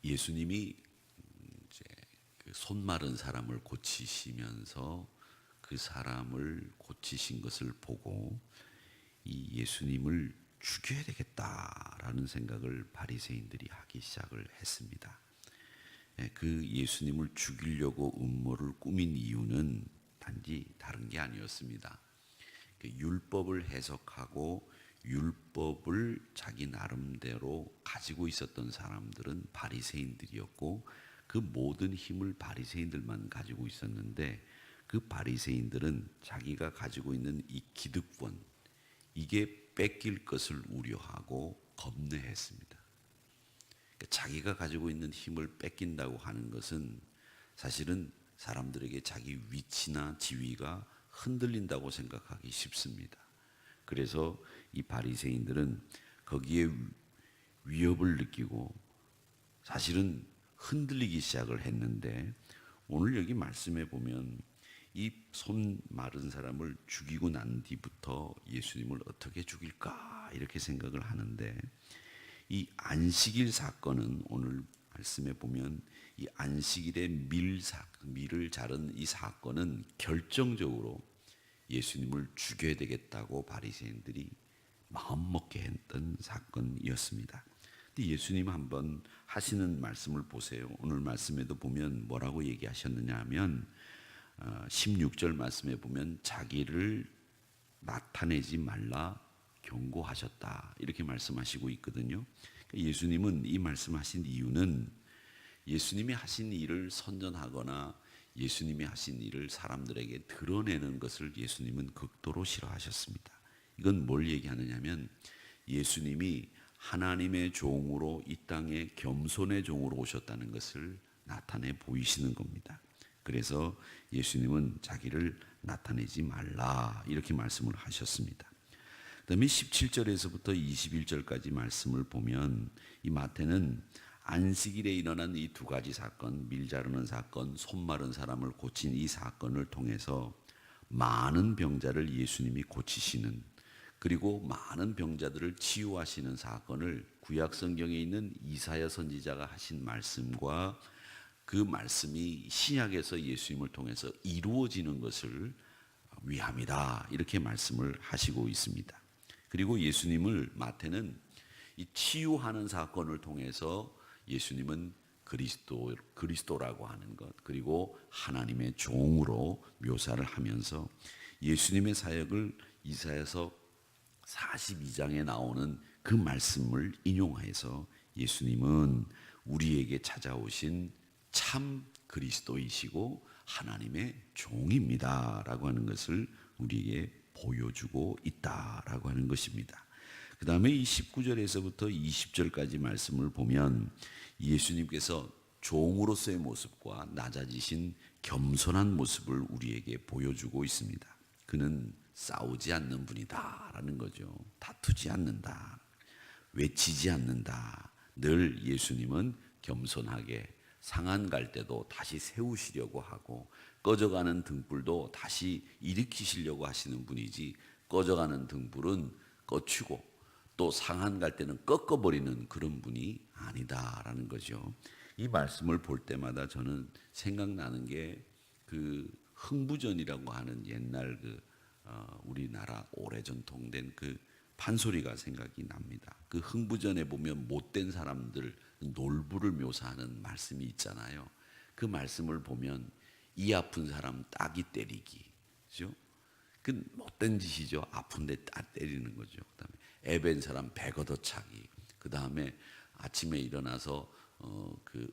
예수님이 이제 그 손 마른 사람을 고치시면서 그 사람을 고치신 것을 보고 이 예수님을 죽여야 되겠다라는 생각을 바리새인들이 하기 시작을 했습니다. 그 예수님을 죽이려고 음모를 꾸민 이유는 단지 다른 게 아니었습니다. 율법을 해석하고 율법을 자기 나름대로 가지고 있었던 사람들은 바리새인들이었고 그 모든 힘을 바리새인들만 가지고 있었는데 그 바리새인들은 자기가 가지고 있는 이 기득권 이게 뺏길 것을 우려하고 겁내했습니다. 자기가 가지고 있는 힘을 뺏긴다고 하는 것은 사실은 사람들에게 자기 위치나 지위가 흔들린다고 생각하기 쉽습니다. 그래서 이 바리새인들은 거기에 위협을 느끼고 사실은 흔들리기 시작을 했는데 오늘 여기 말씀에 보면 이 손 마른 사람을 죽이고 난 뒤부터 예수님을 어떻게 죽일까 이렇게 생각을 하는데 이 안식일 사건은 오늘 말씀에 보면 이 안식일의 밀을 자른 이 사건은 결정적으로 예수님을 죽여야 되겠다고 바리새인들이 마음먹게 했던 사건이었습니다. 근데 예수님 한번 하시는 말씀을 보세요. 오늘 말씀에도 보면 뭐라고 얘기하셨느냐 하면 16절 말씀에 보면 자기를 나타내지 말라 경고하셨다 이렇게 말씀하시고 있거든요. 예수님은 이 말씀하신 이유는 예수님이 하신 일을 선전하거나 예수님이 하신 일을 사람들에게 드러내는 것을 예수님은 극도로 싫어하셨습니다. 이건 뭘 얘기하느냐면 예수님이 하나님의 종으로 이 땅에 겸손의 종으로 오셨다는 것을 나타내 보이시는 겁니다. 그래서 예수님은 자기를 나타내지 말라 이렇게 말씀을 하셨습니다. 그 다음에 17절에서부터 21절까지 말씀을 보면 이 마태는 안식일에 일어난 이 두 가지 사건, 밀 자르는 사건, 손 마른 사람을 고친 이 사건을 통해서 많은 병자를 예수님이 고치시는 그리고 많은 병자들을 치유하시는 사건을 구약 성경에 있는 이사야 선지자가 하신 말씀과 그 말씀이 신약에서 예수님을 통해서 이루어지는 것을 위함이다 이렇게 말씀을 하시고 있습니다. 그리고 예수님을 마태는 이 치유하는 사건을 통해서 예수님은 그리스도라고 하는 것 그리고 하나님의 종으로 묘사를 하면서 예수님의 사역을 이사야서 42장에 나오는 그 말씀을 인용해서 예수님은 우리에게 찾아오신 참 그리스도이시고 하나님의 종입니다 라고 하는 것을 우리에게 보여주고 있다라고 하는 것입니다. 그 다음에 이 19절에서부터 20절까지 말씀을 보면 예수님께서 종으로서의 모습과 낮아지신 겸손한 모습을 우리에게 보여주고 있습니다. 그는 싸우지 않는 분이다 라는 거죠. 다투지 않는다, 외치지 않는다. 늘 예수님은 겸손하게 상한 갈 때도 다시 세우시려고 하고 꺼져가는 등불도 다시 일으키시려고 하시는 분이지 꺼져가는 등불은 꺼치고 또 상한 갈 때는 꺾어버리는 그런 분이 아니다라는 거죠. 이 말씀을 볼 때마다 저는 생각나는 게 그 흥부전이라고 하는 옛날 우리나라 오래전 통된 그 판소리가 생각이 납니다. 그 흥부전에 보면 못된 사람들 놀부를 묘사하는 말씀이 있잖아요. 그 말씀을 보면 이 아픈 사람 따기 때리기, 그죠? 그 못된 짓이죠. 아픈데 따 때리는 거죠. 그다음에 애벤 사람 배 걷어차기. 그다음에 아침에 일어나서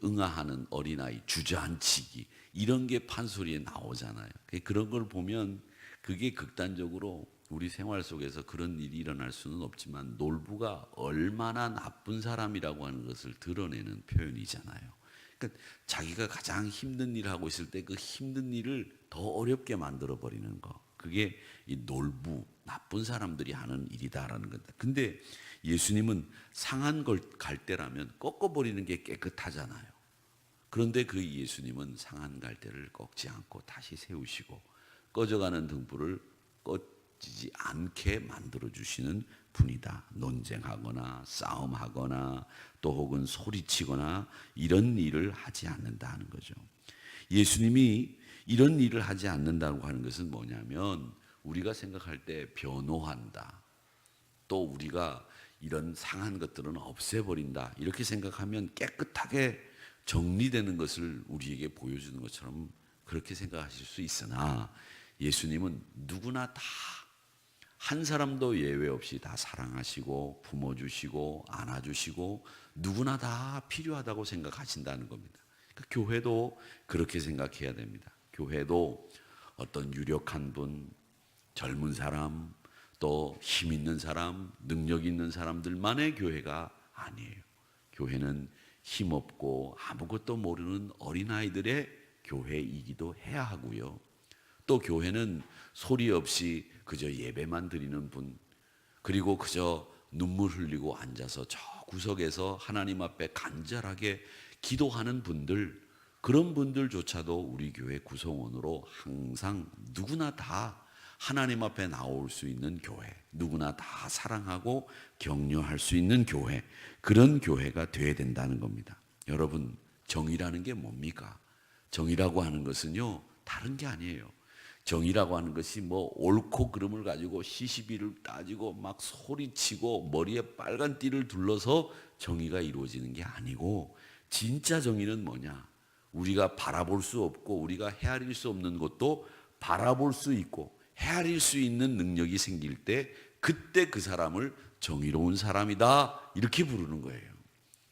응아하는 어린아이 주저앉히기 이런 게 판소리에 나오잖아요. 그런 걸 보면 그게 극단적으로 우리 생활 속에서 그런 일이 일어날 수는 없지만 놀부가 얼마나 나쁜 사람이라고 하는 것을 드러내는 표현이잖아요. 그러니까 자기가 가장 힘든 일을 하고 있을 때 그 힘든 일을 더 어렵게 만들어 버리는 거. 그게 이 놀부, 나쁜 사람들이 하는 일이다라는 겁니다. 근데 예수님은 상한 걸 갈 때라면 꺾어버리는 게 깨끗하잖아요. 그런데 그 예수님은 상한 갈대를 꺾지 않고 다시 세우시고 꺼져가는 등불을 이루어지지 않게 만들어 주시는 분이다. 논쟁하거나 싸움하거나 또 혹은 소리치거나 이런 일을 하지 않는다 하는 거죠. 예수님이 이런 일을 하지 않는다고 하는 것은 뭐냐면 우리가 생각할 때 변호한다. 또 우리가 이런 상한 것들은 없애버린다. 이렇게 생각하면 깨끗하게 정리되는 것을 우리에게 보여주는 것처럼 그렇게 생각하실 수 있으나 예수님은 누구나 다 한 사람도 예외 없이 다 사랑하시고 품어주시고 안아주시고 누구나 다 필요하다고 생각하신다는 겁니다. 그러니까 교회도 그렇게 생각해야 됩니다. 교회도 어떤 유력한 분, 젊은 사람, 또 힘 있는 사람, 능력 있는 사람들만의 교회가 아니에요. 교회는 힘없고 아무것도 모르는 어린아이들의 교회이기도 해야 하고요. 또 교회는 소리 없이 그저 예배만 드리는 분, 그리고 그저 눈물 흘리고 앉아서 저 구석에서 하나님 앞에 간절하게 기도하는 분들, 그런 분들조차도 우리 교회 구성원으로 항상 누구나 다 하나님 앞에 나올 수 있는 교회, 누구나 다 사랑하고 격려할 수 있는 교회, 그런 교회가 되어야 된다는 겁니다. 여러분, 정의라는 게 뭡니까? 정의라고 하는 것은요, 다른 게 아니에요. 정의라고 하는 것이 뭐 옳고 그름을 가지고 시시비를 따지고 막 소리치고 머리에 빨간 띠를 둘러서 정의가 이루어지는 게 아니고, 진짜 정의는 뭐냐? 우리가 바라볼 수 없고 우리가 헤아릴 수 없는 것도 바라볼 수 있고 헤아릴 수 있는 능력이 생길 때 그때 그 사람을 정의로운 사람이다 이렇게 부르는 거예요.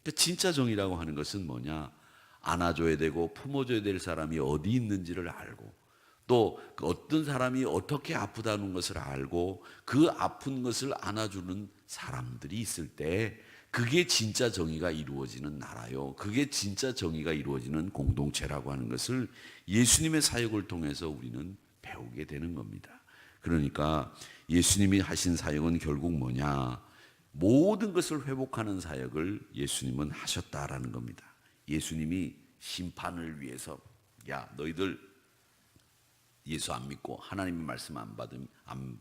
그러니까 진짜 정의라고 하는 것은 뭐냐? 안아줘야 되고 품어줘야 될 사람이 어디 있는지를 알고 또 어떤 사람이 어떻게 아프다는 것을 알고 그 아픈 것을 안아주는 사람들이 있을 때 그게 진짜 정의가 이루어지는 나라요. 그게 진짜 정의가 이루어지는 공동체라고 하는 것을 예수님의 사역을 통해서 우리는 배우게 되는 겁니다. 그러니까 예수님이 하신 사역은 결국 뭐냐? 모든 것을 회복하는 사역을 예수님은 하셨다라는 겁니다. 예수님이 심판을 위해서 야 너희들 예수 안 믿고 하나님의 말씀 안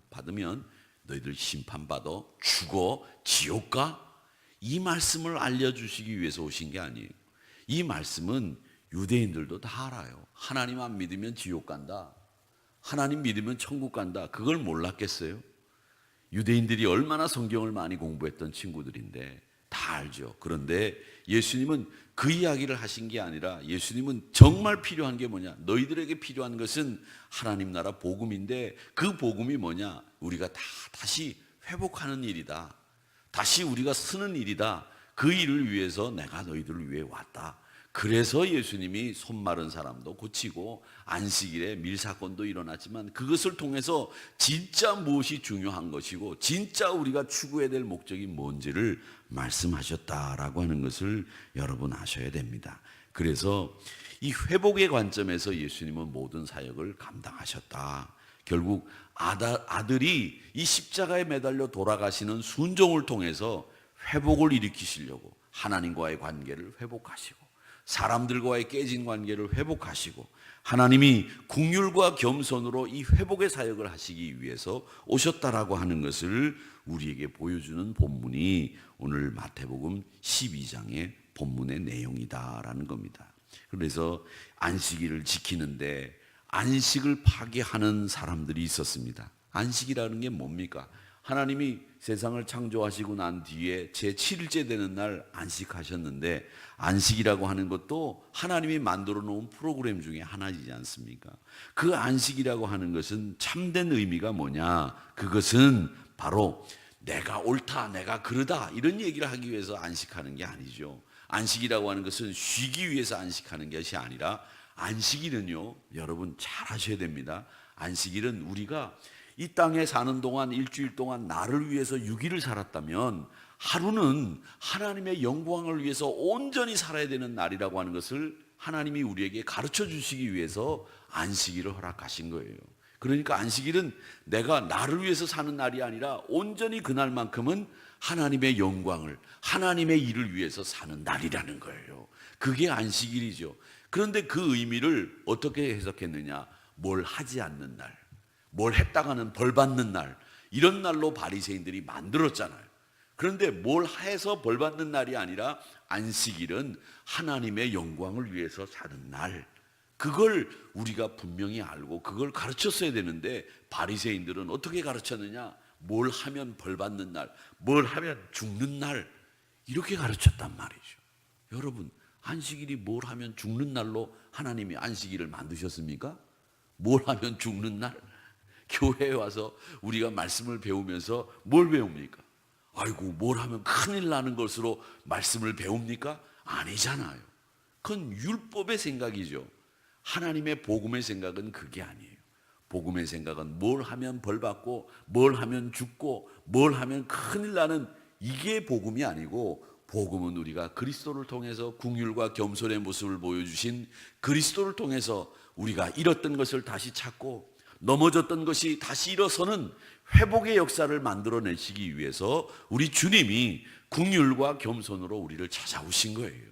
받으면 너희들 심판받아 죽어 지옥 가? 이 말씀을 알려주시기 위해서 오신 게 아니에요. 이 말씀은 유대인들도 다 알아요. 하나님 안 믿으면 지옥 간다. 하나님 믿으면 천국 간다. 그걸 몰랐겠어요? 유대인들이 얼마나 성경을 많이 공부했던 친구들인데 다 알죠. 그런데 예수님은 그 이야기를 하신 게 아니라 예수님은 정말 필요한 게 뭐냐? 너희들에게 필요한 것은 하나님 나라 복음인데 그 복음이 뭐냐? 우리가 다시 회복하는 일이다. 다시 우리가 쓰는 일이다. 그 일을 위해서 내가 너희들을 위해 왔다. 그래서 예수님이 손 마른 사람도 고치고 안식일에 밀사건도 일어났지만 그것을 통해서 진짜 무엇이 중요한 것이고 진짜 우리가 추구해야 될 목적이 뭔지를 말씀하셨다라고 하는 것을 여러분 아셔야 됩니다. 그래서 이 회복의 관점에서 예수님은 모든 사역을 감당하셨다. 결국 아들이 이 십자가에 매달려 돌아가시는 순종을 통해서 회복을 일으키시려고 하나님과의 관계를 회복하시고 사람들과의 깨진 관계를 회복하시고 하나님이 긍휼과 겸손으로 이 회복의 사역을 하시기 위해서 오셨다라고 하는 것을 우리에게 보여주는 본문이 오늘 마태복음 12장의 본문의 내용이다라는 겁니다. 그래서 안식일을 지키는데 안식을 파괴하는 사람들이 있었습니다. 안식이라는 게 뭡니까? 하나님이 세상을 창조하시고 난 뒤에 제7일째 되는 날 안식하셨는데 안식이라고 하는 것도 하나님이 만들어 놓은 프로그램 중에 하나이지 않습니까? 그 안식이라고 하는 것은 참된 의미가 뭐냐? 그것은 바로 내가 옳다, 내가 그르다 이런 얘기를 하기 위해서 안식하는 게 아니죠. 안식이라고 하는 것은 쉬기 위해서 안식하는 것이 아니라 안식일은요, 여러분 잘 아셔야 됩니다. 안식일은 우리가 이 땅에 사는 동안 일주일 동안 나를 위해서 6일을 살았다면 하루는 하나님의 영광을 위해서 온전히 살아야 되는 날이라고 하는 것을 하나님이 우리에게 가르쳐 주시기 위해서 안식일을 허락하신 거예요. 그러니까 안식일은 내가 나를 위해서 사는 날이 아니라 온전히 그날만큼은 하나님의 영광을, 하나님의 일을 위해서 사는 날이라는 거예요. 그게 안식일이죠. 그런데 그 의미를 어떻게 해석했느냐? 뭘 하지 않는 날, 뭘 했다가는 벌 받는 날, 이런 날로 바리새인들이 만들었잖아요. 그런데 뭘 해서 벌 받는 날이 아니라 안식일은 하나님의 영광을 위해서 사는 날, 그걸 우리가 분명히 알고 그걸 가르쳤어야 되는데 바리새인들은 어떻게 가르쳤느냐? 뭘 하면 벌 받는 날, 뭘 하면 죽는 날, 이렇게 가르쳤단 말이죠. 여러분, 안식일이 뭘 하면 죽는 날로 하나님이 안식일을 만드셨습니까? 뭘 하면 죽는 날? 교회에 와서 우리가 말씀을 배우면서 뭘 배웁니까? 아이고, 뭘 하면 큰일 나는 것으로 말씀을 배웁니까? 아니잖아요. 그건 율법의 생각이죠. 하나님의 복음의 생각은 그게 아니에요. 복음의 생각은 뭘 하면 벌 받고, 뭘 하면 죽고, 뭘 하면 큰일 나는, 이게 복음이 아니고, 복음은 우리가 그리스도를 통해서 긍휼과 겸손의 모습을 보여주신 그리스도를 통해서 우리가 잃었던 것을 다시 찾고 넘어졌던 것이 다시 일어서는 회복의 역사를 만들어내시기 위해서 우리 주님이 긍휼과 겸손으로 우리를 찾아오신 거예요.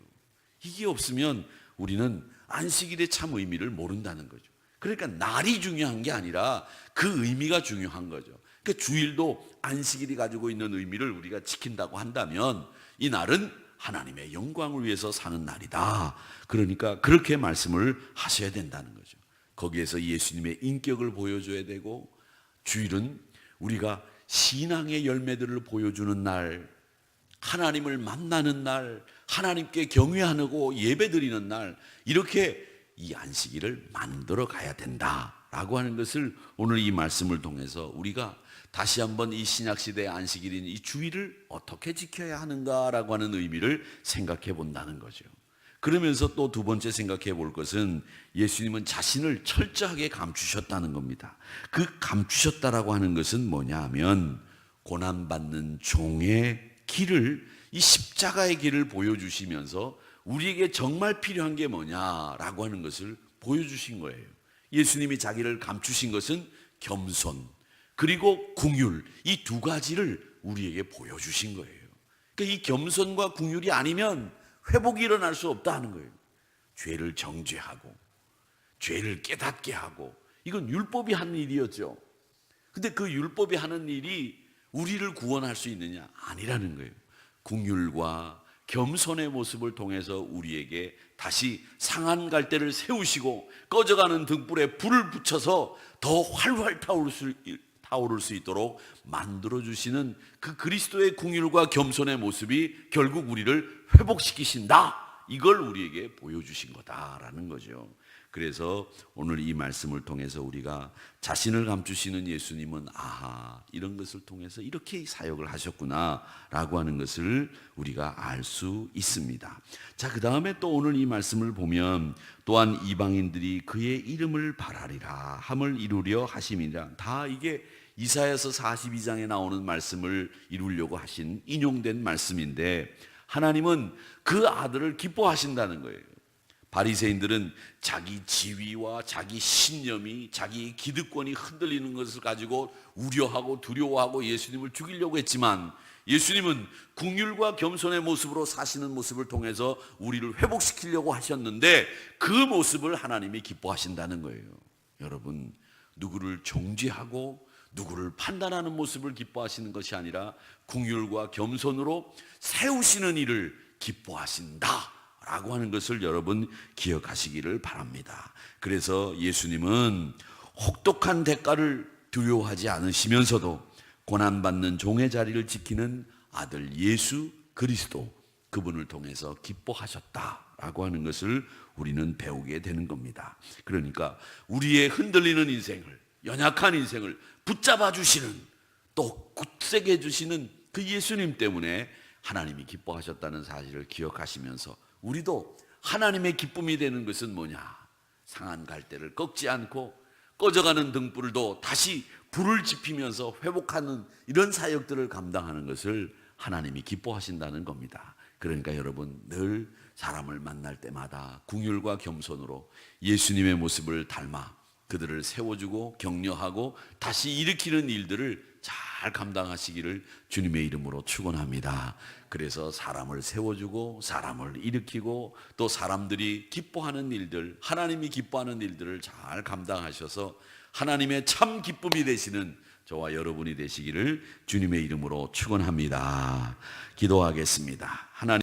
이게 없으면 우리는 안식일의 참 의미를 모른다는 거죠. 그러니까 날이 중요한 게 아니라 그 의미가 중요한 거죠. 그러니까 주일도 안식일이 가지고 있는 의미를 우리가 지킨다고 한다면 이 날은 하나님의 영광을 위해서 사는 날이다. 그러니까 그렇게 말씀을 하셔야 된다는 거죠. 거기에서 예수님의 인격을 보여줘야 되고, 주일은 우리가 신앙의 열매들을 보여주는 날, 하나님을 만나는 날, 하나님께 경외하고 예배드리는 날, 이렇게 이 안식일을 만들어 가야 된다라고 하는 것을 오늘 이 말씀을 통해서 우리가 다시 한번 이 신약시대의 안식일인 이 주일을 어떻게 지켜야 하는가라고 하는 의미를 생각해 본다는 거죠. 그러면서 또 두 번째 생각해 볼 것은 예수님은 자신을 철저하게 감추셨다는 겁니다. 그 감추셨다라고 하는 것은 뭐냐 하면 고난받는 종의 길을, 이 십자가의 길을 보여주시면서 우리에게 정말 필요한 게 뭐냐라고 하는 것을 보여주신 거예요. 예수님이 자기를 감추신 것은 겸손 그리고 긍휼, 이 두 가지를 우리에게 보여주신 거예요. 그러니까 이 겸손과 긍휼이 아니면 회복이 일어날 수 없다는 거예요. 죄를 정죄하고 죄를 깨닫게 하고, 이건 율법이 하는 일이었죠. 근데 그 율법이 하는 일이 우리를 구원할 수 있느냐? 아니라는 거예요. 긍휼과 겸손의 모습을 통해서 우리에게 다시 상한 갈대를 세우시고 꺼져가는 등불에 불을 붙여서 더 활활 타오를 수 있도록 만들어주시는 그 그리스도의 긍휼과 겸손의 모습이 결국 우리를 회복시키신다, 이걸 우리에게 보여주신 거다라는 거죠. 그래서 오늘 이 말씀을 통해서 우리가 자신을 감추시는 예수님은 이런 것을 통해서 이렇게 사역을 하셨구나 라고 하는 것을 우리가 알 수 있습니다. 자, 그 다음에 또 오늘 이 말씀을 보면 또한 이방인들이 그의 이름을 바라리라 함을 이루려 하심이라, 다 이게 이사야서 42장에 나오는 말씀을 이루려고 하신 인용된 말씀인데, 하나님은 그 아들을 기뻐하신다는 거예요. 바리새인들은 자기 지위와 자기 신념이, 자기 기득권이 흔들리는 것을 가지고 우려하고 두려워하고 예수님을 죽이려고 했지만, 예수님은 긍휼과 겸손의 모습으로 사시는 모습을 통해서 우리를 회복시키려고 하셨는데 그 모습을 하나님이 기뻐하신다는 거예요. 여러분, 누구를 정죄하고 누구를 판단하는 모습을 기뻐하시는 것이 아니라 긍휼과 겸손으로 세우시는 일을 기뻐하신다 라고 하는 것을 여러분 기억하시기를 바랍니다. 그래서 예수님은 혹독한 대가를 두려워하지 않으시면서도 고난받는 종의 자리를 지키는 아들 예수 그리스도, 그분을 통해서 기뻐하셨다라고 하는 것을 우리는 배우게 되는 겁니다. 그러니까 우리의 흔들리는 인생을, 연약한 인생을 붙잡아 주시는, 또 굳세게 해주시는 그 예수님 때문에 하나님이 기뻐하셨다는 사실을 기억하시면서 우리도 하나님의 기쁨이 되는 것은 뭐냐? 상한 갈대를 꺾지 않고 꺼져가는 등불도 다시 불을 지피면서 회복하는 이런 사역들을 감당하는 것을 하나님이 기뻐하신다는 겁니다. 그러니까 여러분, 늘 사람을 만날 때마다 긍휼과 겸손으로 예수님의 모습을 닮아 그들을 세워주고 격려하고 다시 일으키는 일들을 잘 감당하시기를 주님의 이름으로 축원합니다. 그래서 사람을 세워주고 사람을 일으키고 또 사람들이 기뻐하는 일들, 하나님이 기뻐하는 일들을 잘 감당하셔서 하나님의 참 기쁨이 되시는 저와 여러분이 되시기를 주님의 이름으로 축원합니다. 기도하겠습니다. 하나님